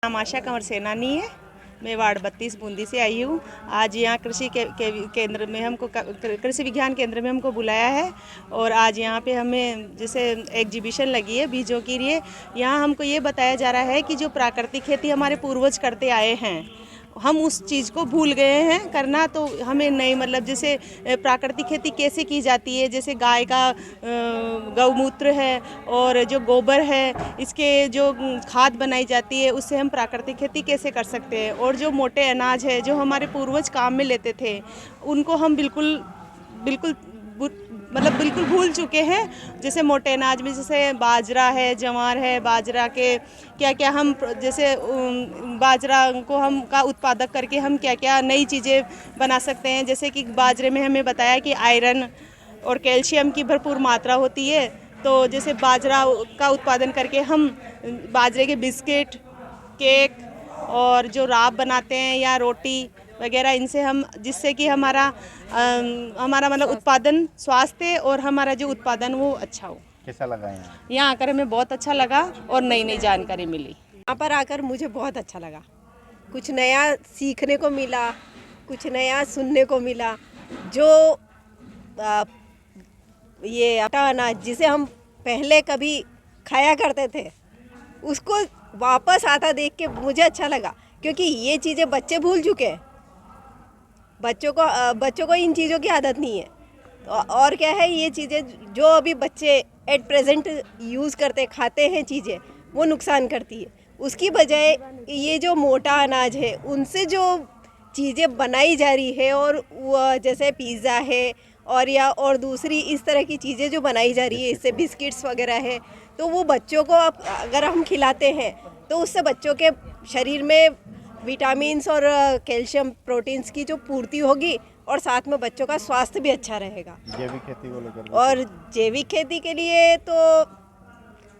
नाम आशा कंवर सेनानी है। मैं वार्ड 32 बूंदी से आई हूँ। आज यहाँ केंद्र में हमको कृषि विज्ञान केंद्र में हमको बुलाया है और आज यहाँ पे हमें जैसे एग्जीबिशन लगी है बीजों के लिए। यहाँ हमको ये बताया जा रहा है कि जो प्राकृतिक खेती हमारे पूर्वज करते आए हैं, हम उस चीज़ को भूल गए हैं करना। तो हमें नहीं, मतलब जैसे प्राकृतिक खेती कैसे की जाती है, जैसे गाय का गौमूत्र है और जो गोबर है, इसके जो खाद बनाई जाती है, उससे हम प्राकृतिक खेती कैसे कर सकते हैं। और जो मोटे अनाज है जो हमारे पूर्वज काम में लेते थे, उनको हम बिल्कुल बिल्कुल बिल्कुल भूल चुके हैं। जैसे मोटे अनाज में जैसे बाजरा है, जवार है, बाजरा के क्या क्या हम जैसे बाजरा को हम का उत्पादक करके हम क्या क्या नई चीज़ें बना सकते हैं। जैसे कि बाजरे में हमें बताया कि आयरन और कैल्शियम की भरपूर मात्रा होती है। तो जैसे बाजरा का उत्पादन करके हम बाजरे के बिस्किट, केक और जो राब बनाते हैं या रोटी वगैरह, इनसे हम जिससे कि हमारा मतलब उत्पादन, स्वास्थ्य और हमारा जो उत्पादन वो अच्छा हो। कैसा लगा यहाँ आकर हमें बहुत अच्छा लगा और नई नई जानकारी मिली। यहाँ पर आकर मुझे बहुत अच्छा लगा, कुछ नया सीखने को मिला, कुछ नया सुनने को मिला। जो ये आटा अनाज जिसे हम पहले कभी खाया करते थे, उसको वापस आता देख के मुझे अच्छा लगा, क्योंकि ये चीज़ें बच्चे भूल चुके हैं। बच्चों को इन चीज़ों की आदत नहीं है। तो और क्या है, ये चीज़ें जो अभी बच्चे एट प्रेजेंट यूज़ करते खाते हैं चीज़ें, वो नुकसान करती है। उसकी बजाय ये जो मोटा अनाज है, उनसे जो चीज़ें बनाई जा रही है, और वो जैसे पिज़्ज़ा है और दूसरी इस तरह की चीज़ें जो बनाई जा रही है, इससे बिस्किट्स वगैरह है, तो वो बच्चों को अगर हम खिलाते हैं तो उससे बच्चों के शरीर में विटामिन्स और कैल्शियम, प्रोटीन्स की जो पूर्ति होगी, और साथ में बच्चों का स्वास्थ्य भी अच्छा रहेगा। जैविक खेती को लेकर और जैविक खेती के लिए तो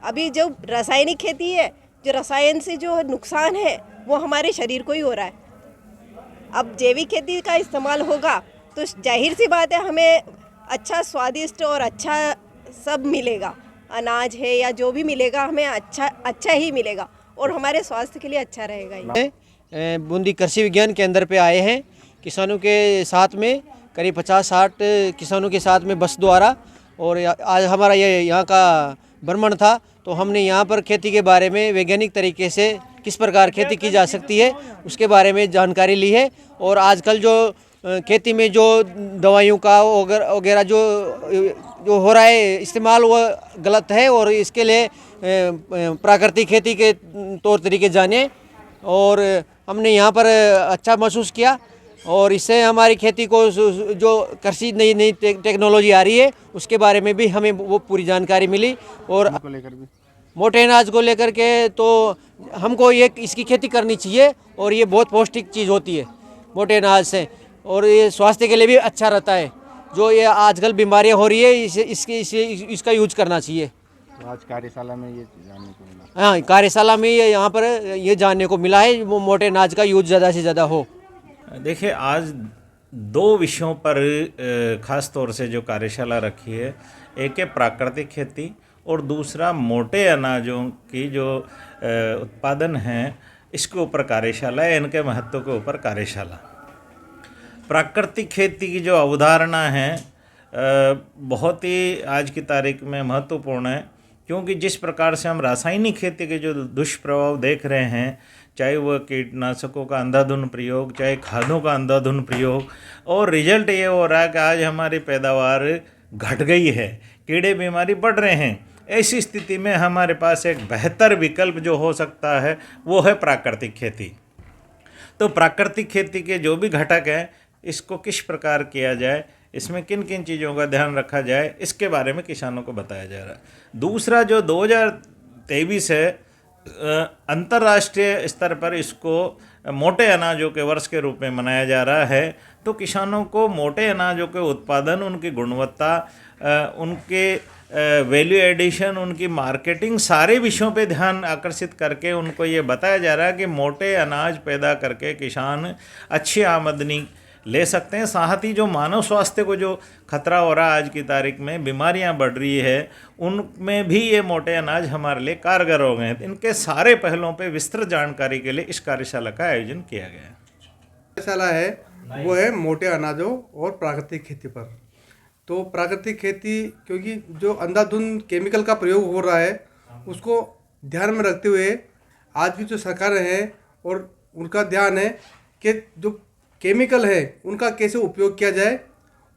अभी जो रासायनिक खेती है, जो रसायन से जो नुकसान है वो हमारे शरीर को ही हो रहा है। अब जैविक खेती का इस्तेमाल होगा तो जाहिर सी बात है, हमें अच्छा स्वादिष्ट और अच्छा सब मिलेगा। अनाज है या जो भी मिलेगा, हमें अच्छा ही मिलेगा और हमारे स्वास्थ्य के लिए अच्छा रहेगा। बूंदी कृषि विज्ञान केंद्र पे आए हैं किसानों के साथ में, करीब 50-60 किसानों के साथ में बस द्वारा। और आज हमारा ये यहाँ का भ्रमण था, तो हमने यहाँ पर खेती के बारे में वैज्ञानिक तरीके से किस प्रकार खेती की जा सकती है उसके बारे में जानकारी ली है। और आजकल जो खेती में जो दवाइयों का वगैरह जो हो रहा है इस्तेमाल, वो गलत है, और इसके लिए प्राकृतिक खेती के तौर तरीके जाने। और हमने यहाँ पर अच्छा महसूस किया, और इससे हमारी खेती को जो कृषि नई टेक्नोलॉजी आ रही है उसके बारे में भी हमें वो पूरी जानकारी मिली। और मोटे अनाज को लेकर के तो हमको ये इसकी खेती करनी चाहिए, और ये बहुत पौष्टिक चीज़ होती है मोटे अनाज से, और ये स्वास्थ्य के लिए भी अच्छा रहता है। जो ये आजकल बीमारियां हो रही है, इसका यूज करना चाहिए। तो आज कार्यशाला में ये जानने को मिला। हाँ, कार्यशाला में ये यहाँ पर ये जानने को मिला है वो मोटे अनाज का यूज ज़्यादा से ज़्यादा हो। देखिए, आज दो विषयों पर ख़ास तौर से जो कार्यशाला रखी है, एक है प्राकृतिक खेती और दूसरा मोटे अनाजों की जो उत्पादन है, इसके ऊपर कार्यशाला है, इनके महत्व के ऊपर कार्यशाला। प्राकृतिक खेती की जो अवधारणा है बहुत ही आज की तारीख में महत्वपूर्ण है, क्योंकि जिस प्रकार से हम रासायनिक खेती के जो दुष्प्रभाव देख रहे हैं, चाहे वह कीटनाशकों का अंधाधुंध प्रयोग, चाहे खादों का अंधाधुंध प्रयोग, और रिजल्ट ये हो रहा है कि आज हमारी पैदावार घट गई है, कीड़े बीमारी बढ़ रहे हैं। ऐसी स्थिति में हमारे पास एक बेहतर विकल्प जो हो सकता है वो है प्राकृतिक खेती। तो प्राकृतिक खेती के जो भी घटक हैं, इसको किस प्रकार किया जाए, इसमें किन किन चीज़ों का ध्यान रखा जाए, इसके बारे में किसानों को बताया जा रहा है। दूसरा जो 2023 है, अंतर्राष्ट्रीय स्तर पर इसको मोटे अनाजों के वर्ष के रूप में मनाया जा रहा है। तो किसानों को मोटे अनाजों के उत्पादन, उनकी गुणवत्ता, उनके वैल्यू एडिशन, उनकी मार्केटिंग, सारे विषयों पे ध्यान आकर्षित करके उनको ये बताया जा रहा है कि मोटे अनाज पैदा करके किसान अच्छी आमदनी ले सकते हैं। साथ ही जो मानव स्वास्थ्य को जो खतरा हो रहा है आज की तारीख में, बीमारियां बढ़ रही है, उनमें भी ये मोटे अनाज हमारे लिए कारगर हो गए हैं। इनके सारे पहलुओं पर विस्तृत जानकारी के लिए इस कार्यशाला का आयोजन किया गया है। कार्यशाला है वो है मोटे अनाजों और प्राकृतिक खेती पर। तो प्राकृतिक खेती, क्योंकि जो अंधाधुंध केमिकल का प्रयोग हो रहा है उसको ध्यान में रखते हुए आज की जो सरकारें हैं और उनका ध्यान है कि जो केमिकल है उनका कैसे उपयोग किया जाए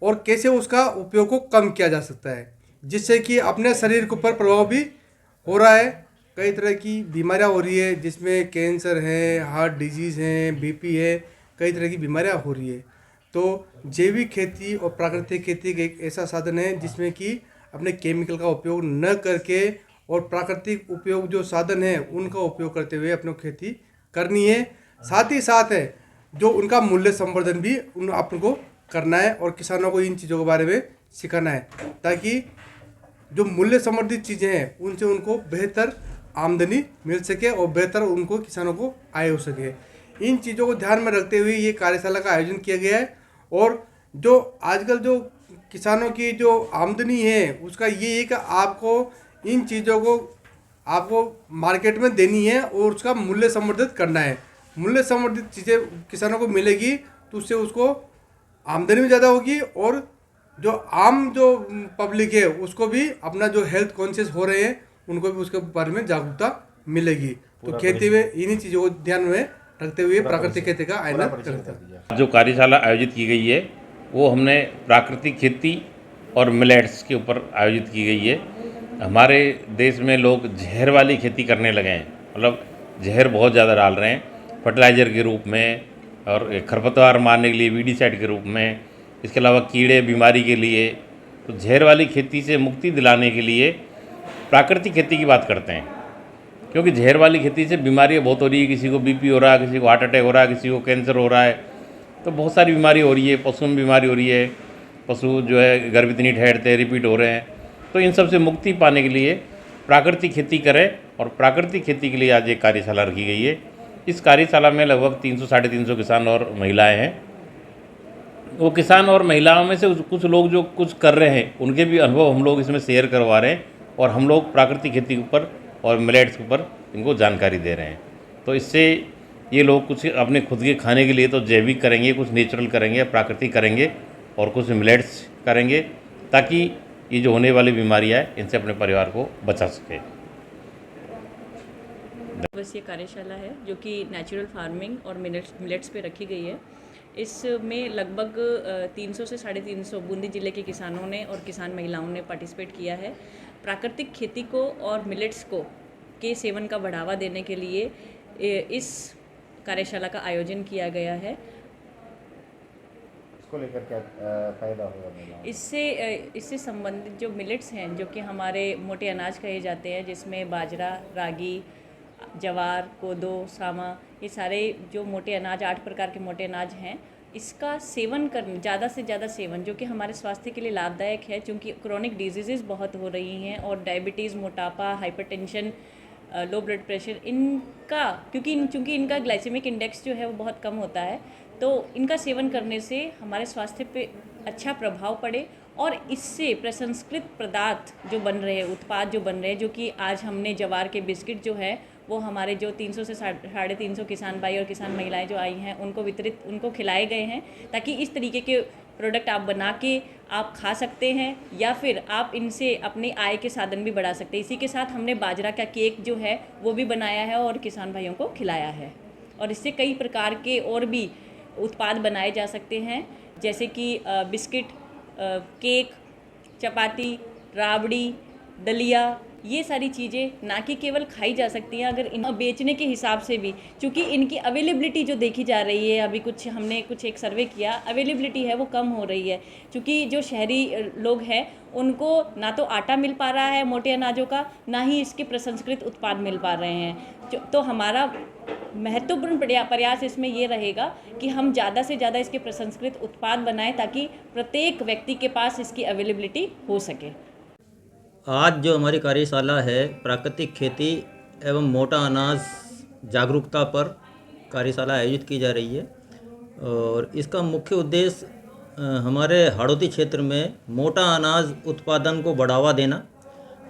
और कैसे उसका उपयोग को कम किया जा सकता है, जिससे कि अपने शरीर के ऊपर प्रभाव भी हो रहा है। कई तरह की बीमारियां हो रही है, जिसमें कैंसर है, हार्ट डिजीज़ है, बीपी है, कई तरह की बीमारियां हो रही है। तो जैविक खेती और प्राकृतिक खेती एक ऐसा साधन है जिसमें कि अपने केमिकल का उपयोग न करके और प्राकृतिक उपयोग जो साधन है उनका उपयोग करते हुए अपने खेती करनी है। साथ ही साथ है जो उनका मूल्य संवर्धन भी उन अपन को करना है और किसानों को इन चीज़ों के बारे में सिखाना है, ताकि जो मूल्य संवर्धित चीज़ें हैं उनसे उनको बेहतर आमदनी मिल सके और बेहतर उनको किसानों को आय हो सके। इन चीज़ों को ध्यान में रखते हुए ये कार्यशाला का आयोजन किया गया है। और जो आजकल जो किसानों की जो आमदनी है उसका ये है कि आपको इन चीज़ों को आपको मार्केट में देनी है और उसका मूल्य संवर्धित करना है। मूल्य संवर्धित चीज़ें किसानों को मिलेगी तो उससे उसको आमदनी भी ज़्यादा होगी और जो आम जो पब्लिक है उसको भी अपना जो हेल्थ कॉन्शियस हो रहे हैं उनको भी उसके बारे में जागरूकता मिलेगी। तो खेती में इन्हीं चीज़ों को ध्यान में रखते हुए प्राकृतिक खेती का आयोजन करते हैं। जो कार्यशाला आयोजित की गई है वो हमने प्राकृतिक खेती और मिलेट्स के ऊपर आयोजित की गई है। हमारे देश में लोग जहर वाली खेती करने लगे हैं, मतलब जहर बहुत ज़्यादा डाल रहे हैं फर्टिलाइज़र के रूप में और खरपतवार मारने के लिए वीडीसाइड के रूप में, इसके अलावा कीड़े बीमारी के लिए। तो जहर वाली खेती से मुक्ति दिलाने के लिए प्राकृतिक खेती की बात करते हैं, क्योंकि जहर वाली खेती से बीमारियाँ बहुत हो रही है। किसी को बीपी हो रहा है, किसी को हार्ट अटैक हो रहा है, किसी को कैंसर हो रहा है, तो बहुत सारी बीमारी हो रही है। पशुओं में बीमारी हो रही है, पशु जो है गर्भ इतनी ठहरते हैं, रिपीट हो रहे हैं। तो इन सब से मुक्ति पाने के लिए प्राकृतिक खेती करें और प्राकृतिक खेती के लिए आज एक कार्यशाला रखी गई है। इस कार्यशाला में लगभग 300-350 किसान और महिलाएँ हैं। वो किसान और महिलाओं में से कुछ लोग जो कुछ कर रहे हैं उनके भी अनुभव हम लोग इसमें शेयर करवा रहे हैं और हम लोग प्राकृतिक खेती के ऊपर और मिलेट्स के ऊपर इनको जानकारी दे रहे हैं। तो इससे ये लोग कुछ अपने खुद के खाने के लिए तो जैविक करेंगे, कुछ नेचुरल करेंगे, प्राकृतिक करेंगे और कुछ मिलेट्स करेंगे, ताकि ये जो होने वाली बीमारियाँ हैं इनसे अपने परिवार को बचा सके। दिवसीय कार्यशाला है जो कि नेचुरल फार्मिंग और मिलेट्स पे रखी गई है। इसमें लगभग 300 से 350 बूंदी ज़िले के किसानों ने और किसान महिलाओं ने पार्टिसिपेट किया है। प्राकृतिक खेती को और मिलेट्स को के सेवन का बढ़ावा देने के लिए इस कार्यशाला का आयोजन किया गया है। इसको लेकर क्या फ़ायदा होगा? इससे संबंधित जो मिलेट्स हैं, जो कि हमारे मोटे अनाज कहे जाते हैं, जिसमें बाजरा, रागी, जवार, कोदो, सामा, ये सारे जो मोटे अनाज 8 प्रकार के मोटे अनाज हैं, इसका सेवन करना, ज़्यादा से ज़्यादा सेवन, जो कि हमारे स्वास्थ्य के लिए लाभदायक है, क्योंकि क्रोनिक डिजीज़ बहुत हो रही हैं और डायबिटीज़, मोटापा, हाइपरटेंशन, लो ब्लड प्रेशर, इनका चूँकि इनका ग्लाइसेमिक इंडेक्स जो है वो बहुत कम होता है, तो इनका सेवन करने से हमारे स्वास्थ्य पे अच्छा प्रभाव पड़े और इससे प्रसंस्कृत पदार्थ जो बन रहे हैं, उत्पाद जो बन रहे हैं, जो कि आज हमने जवार के बिस्किट जो है वो हमारे जो 300 से 350 किसान भाई और किसान महिलाएं जो आई हैं उनको खिलाए गए हैं, ताकि इस तरीके के प्रोडक्ट आप बना के आप खा सकते हैं या फिर आप इनसे अपनी आय के साधन भी बढ़ा सकते हैं। इसी के साथ हमने बाजरा का केक जो है वो भी बनाया है और किसान भाइयों को खिलाया है, और इससे कई प्रकार के और भी उत्पाद बनाए जा सकते हैं, जैसे कि बिस्किट, केक, चपाती, राबड़ी, दलिया, ये सारी चीज़ें ना कि केवल खाई जा सकती हैं, अगर इन बेचने के हिसाब से भी, क्योंकि इनकी अवेलेबिलिटी जो देखी जा रही है, अभी हमने एक सर्वे किया, अवेलेबिलिटी है वो कम हो रही है, क्योंकि जो शहरी लोग हैं उनको ना तो आटा मिल पा रहा है मोटे अनाजों का, ना ही इसके प्रसंस्कृत उत्पाद मिल पा रहे हैं। तो हमारा महत्वपूर्ण प्रयास इसमें ये रहेगा कि हम ज़्यादा से ज़्यादा इसके प्रसंस्कृत उत्पाद बनाएं, ताकि प्रत्येक व्यक्ति के पास इसकी अवेलेबिलिटी हो सके। आज जो हमारी कार्यशाला है प्राकृतिक खेती एवं मोटा अनाज जागरूकता पर कार्यशाला आयोजित की जा रही है। और इसका मुख्य उद्देश्य हमारे हाड़ौती क्षेत्र में मोटा अनाज उत्पादन को बढ़ावा देना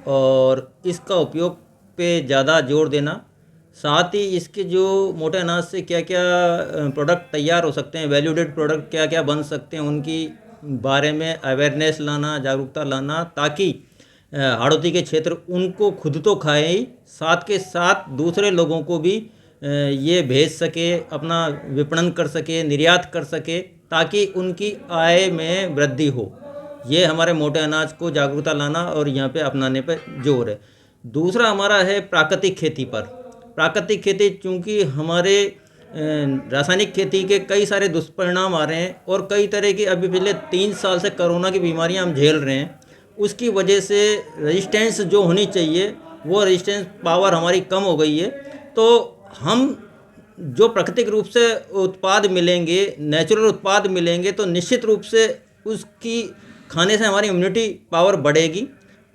और इसका उपयोग पे ज़्यादा जोर देना, साथ ही इसके जो मोटे अनाज से क्या क्या प्रोडक्ट तैयार हो सकते हैं, वैल्यूडेड प्रोडक्ट क्या क्या बन सकते हैं, उनकी बारे में अवेयरनेस लाना, जागरूकता लाना, ताकि हाड़ौती के क्षेत्र उनको खुद तो खाए ही, साथ के साथ दूसरे लोगों को भी ये भेज सके, अपना विपणन कर सके, निर्यात कर सके, ताकि उनकी आय में वृद्धि हो। ये हमारे मोटे अनाज को जागरूकता लाना और यहाँ पे अपनाने पर जोर है। दूसरा हमारा है प्राकृतिक खेती पर। प्राकृतिक खेती, चूँकि हमारे रासायनिक खेती के कई सारे दुष्परिणाम आ रहे हैं और कई तरह की अभी पिछले 3 साल से कोरोना की बीमारियां हम झेल रहे हैं, उसकी वजह से रेजिस्टेंस जो होनी चाहिए वो रेजिस्टेंस पावर हमारी कम हो गई है। तो हम जो प्राकृतिक रूप से उत्पाद मिलेंगे, नेचुरल उत्पाद मिलेंगे, तो निश्चित रूप से उसकी खाने से हमारी इम्यूनिटी पावर बढ़ेगी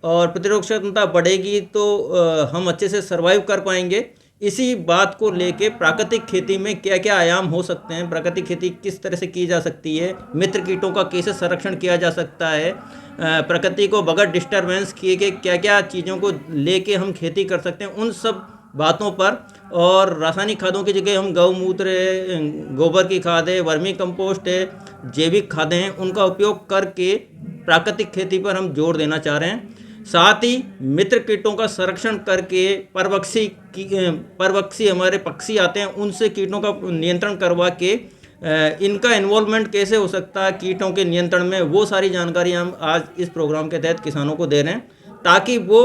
और प्रतिरोधक क्षमता बढ़ेगी, तो हम अच्छे से सर्वाइव कर पाएंगे। इसी बात को लेके प्राकृतिक खेती में क्या क्या आयाम हो सकते हैं, प्राकृतिक खेती किस तरह से की जा सकती है, मित्र कीटों का कैसे संरक्षण किया जा सकता है, प्रकृति को बगैर डिस्टर्बेंस किए के क्या क्या चीज़ों को लेके हम खेती कर सकते हैं, उन सब बातों पर। और रासायनिक खादों की जगह हम गौमूत्र है, गोबर की खाद है, वर्मी कंपोस्ट है, जैविक खादें हैं, उनका उपयोग करके प्राकृतिक खेती पर हम जोर देना चाह रहे हैं। साथ ही मित्र कीटों का संरक्षण करके परवक्षी हमारे पक्षी आते हैं, उनसे कीटों का नियंत्रण करवा के इनका इन्वॉल्वमेंट कैसे हो सकता है कीटों के नियंत्रण में, वो सारी जानकारी हम आज इस प्रोग्राम के तहत किसानों को दे रहे हैं, ताकि वो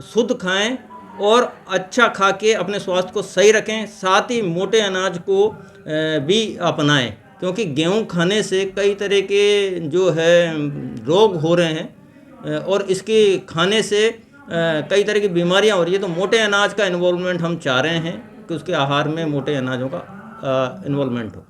शुद्ध खाएं और अच्छा खा के अपने स्वास्थ्य को सही रखें। साथ ही मोटे अनाज को भी अपनाएं, क्योंकि गेहूं खाने से कई तरह के जो है रोग हो रहे हैं और इसके खाने से कई तरह की बीमारियां हो रही है। तो मोटे अनाज का इन्वॉल्वमेंट हम चाह रहे हैं कि उसके आहार में मोटे अनाजों का इन्वॉल्वमेंट हो।